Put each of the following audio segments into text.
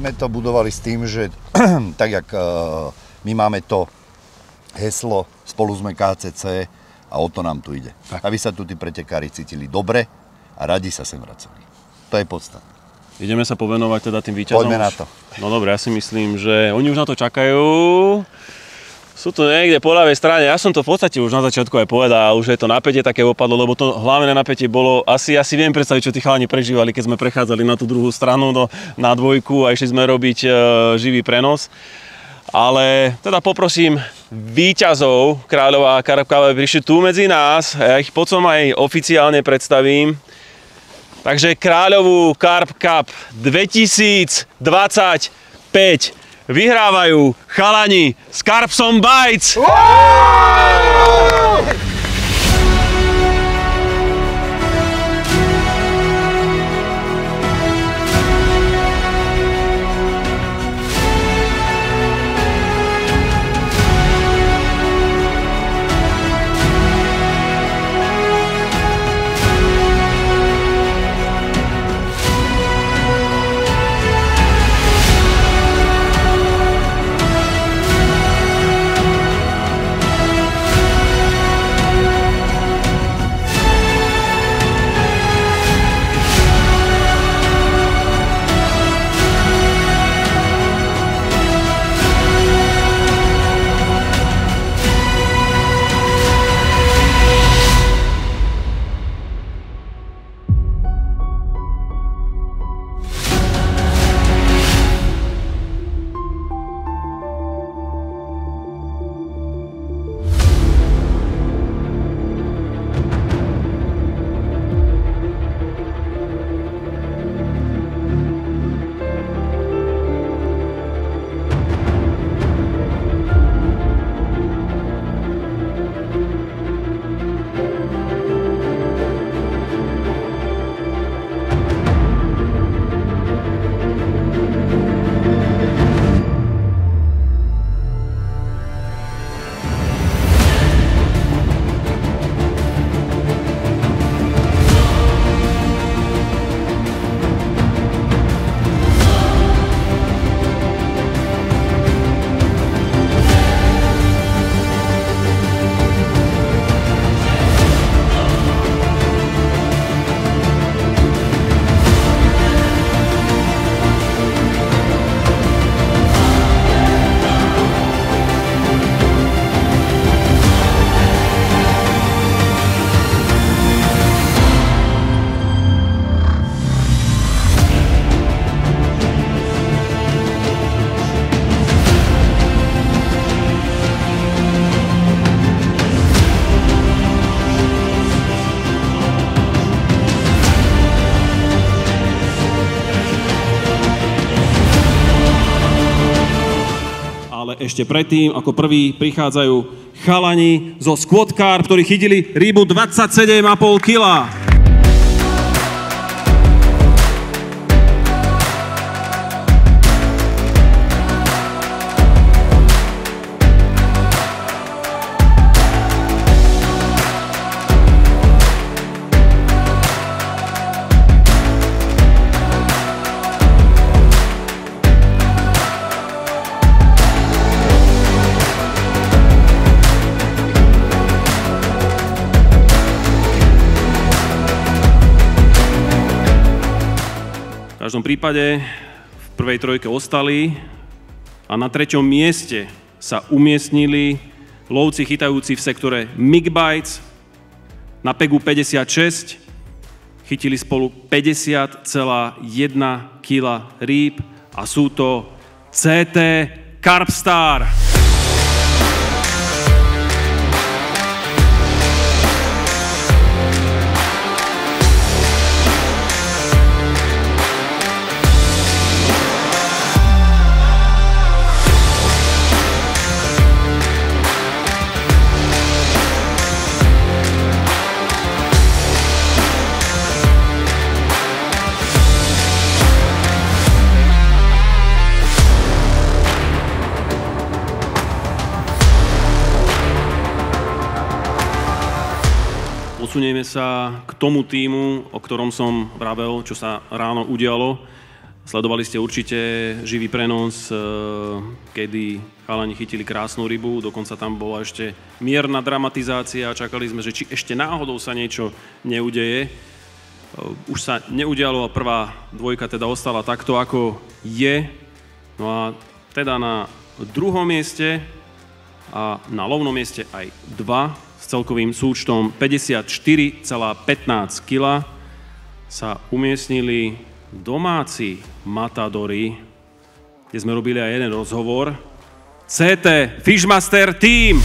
sme to budovali s tým, že tak jak my máme to heslo Spolu sme KCC a o to nám tu ide. Tak. Aby sa tu tí pretekári cítili dobre a radi sa sem vracali. To je podstatné. Ideme sa povenovať teda tým víťazom? Poďme na to. No dobre, ja si myslím, že oni už na to čakajú. Sú tu niekde po ľavej strane, ja som to v podstate už na začiatku aj povedal, už je to napätie také opadlo, lebo to hlavné napätie bolo, asi viem predstaviť, čo tí chalani prežívali, keď sme prechádzali na tú druhú stranu na dvojku a išli sme robiť živý prenos. Ale teda poprosím víťazov Kráľová a Carb Cup, aby prišli tu medzi nás, ja ich potom aj oficiálne predstavím. Takže Kráľovú Carb Cup 2025 vyhrávajú chalani z Carbson Bites! Ešte predtým, ako prví prichádzajú chalani zo Squad Carb, ktorí chytili rybu 27,5 kg. V každom prípade v prvej trojke ostali a na treťom mieste sa umiestnili lovci chytajúci v sektore Mig Bites na PEGu 56. Chytili spolu 50,1 kg rýb a sú to CT Carbstar. Posunieme sa k tomu tímu, o ktorom som vravel, čo sa ráno udialo. Sledovali ste určite živý prenos, kedy chalani chytili krásnu rybu, dokonca tam bola ešte mierna dramatizácia a čakali sme, že či ešte náhodou sa niečo neudeje. Už sa neudialo a prvá dvojka teda ostala takto, ako je. No a teda na druhom mieste a na lovnom mieste aj 2 s celkovým súčtom 54,15 kg sa umiestnili domáci matadori, kde sme robili aj jeden rozhovor. CT Fishmaster Team!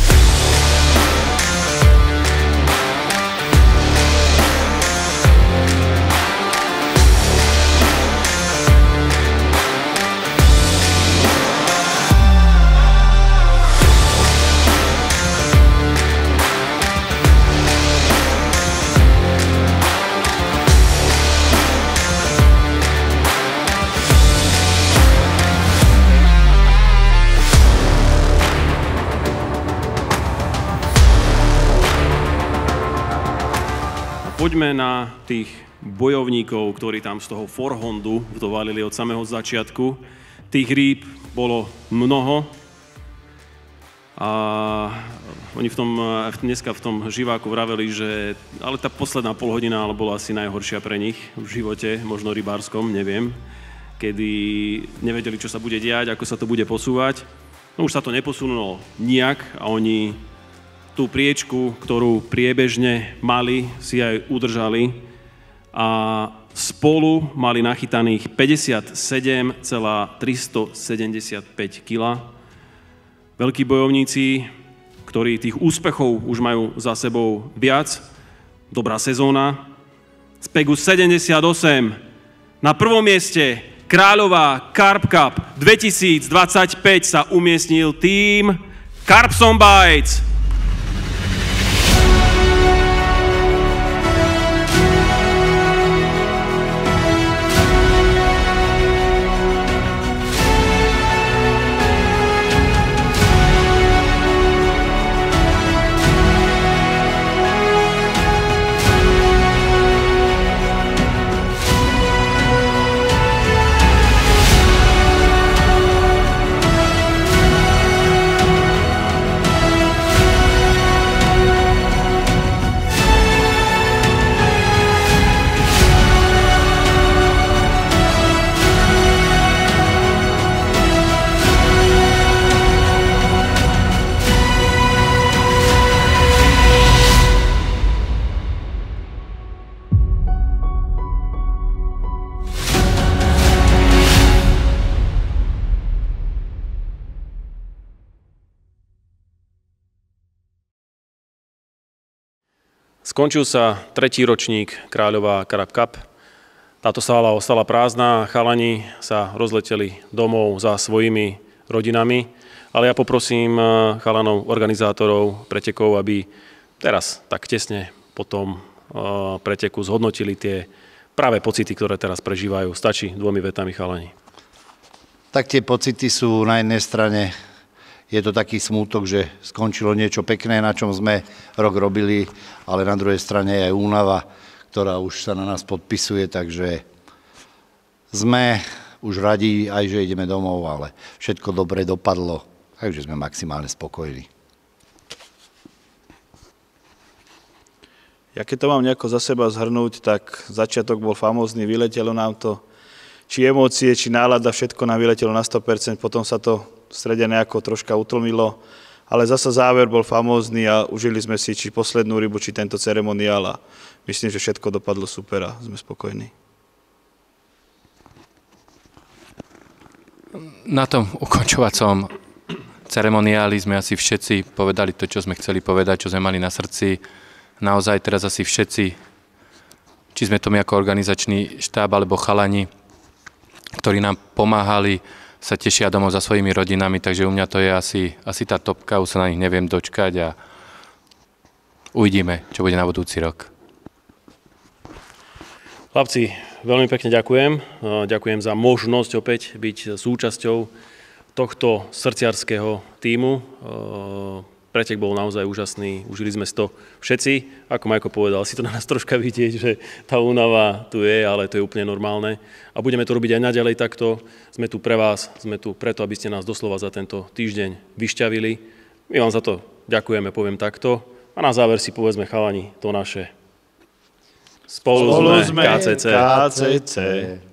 Poďme na tých bojovníkov, ktorí tam z toho forehondu dovalili od samého začiatku. Tých rýb bolo mnoho a oni dneska v tom živáku vraveli, že ale tá posledná polhodina bola asi najhoršia pre nich v živote, možno rybárskom, neviem, kedy nevedeli, čo sa bude diať, ako sa to bude posúvať. No už sa to neposunulo nijak a oni tú priečku, ktorú priebežne mali, si aj udržali a spolu mali nachytaných 57,375 kg. Veľkí bojovníci, ktorí tých úspechov už majú za sebou viac, dobrá sezóna. Z Pegus 78 na prvom mieste Kráľová Carp Cup 2025 sa umiestnil tým Carpson Bites. Skončil sa 3. ročník Kráľová Carp Cup. Táto sála ostala prázdna, chalani sa rozleteli domov za svojimi rodinami, ale ja poprosím chalanov, organizátorov pretekov, aby teraz tak tesne po tom preteku zhodnotili tie práve pocity, ktoré teraz prežívajú. Stačí 2 vetami, chalani. Tak tie pocity sú na jednej strane, je to taký smútok, že skončilo niečo pekné, na čom sme rok robili, ale na druhej strane je aj únava, ktorá už sa na nás podpisuje, takže sme už radi, aj že ideme domov, ale všetko dobre dopadlo, takže sme maximálne spokojní. Ja keď to mám nejako za seba zhrnúť, tak začiatok bol famózny, vyletelo nám to, či emócie, či nálada, všetko nám vyletelo na 100%, potom sa to v strede nejako troška utlmilo, ale zasa záver bol famózny a užili sme si či poslednú rybu, či tento ceremoniál a myslím, že všetko dopadlo super a sme spokojní. Na tom ukončovacom ceremoniáli sme asi všetci povedali to, čo sme chceli povedať, čo sme mali na srdci. Naozaj teraz asi všetci, či sme to my ako organizačný štáb alebo chalani, ktorí nám pomáhali, sa tešia domov za svojimi rodinami, takže u mňa to je asi tá topka, už sa na nich neviem dočkať a uvidíme, čo bude na budúci rok. Chlapci, veľmi pekne ďakujem. Ďakujem za možnosť opäť byť súčasťou tohto srdciarskeho tímu. pretek bol naozaj úžasný, užili sme si to všetci. Ako Majko povedal, si to na nás troška vidieť, že tá únava tu je, ale to je úplne normálne. A budeme to robiť aj naďalej takto. Sme tu pre vás, sme tu preto, aby ste nás doslova za tento týždeň vyšťavili. My vám za to ďakujeme, poviem takto. A na záver si povedzme, chalani, to naše. Spolu sme KCC.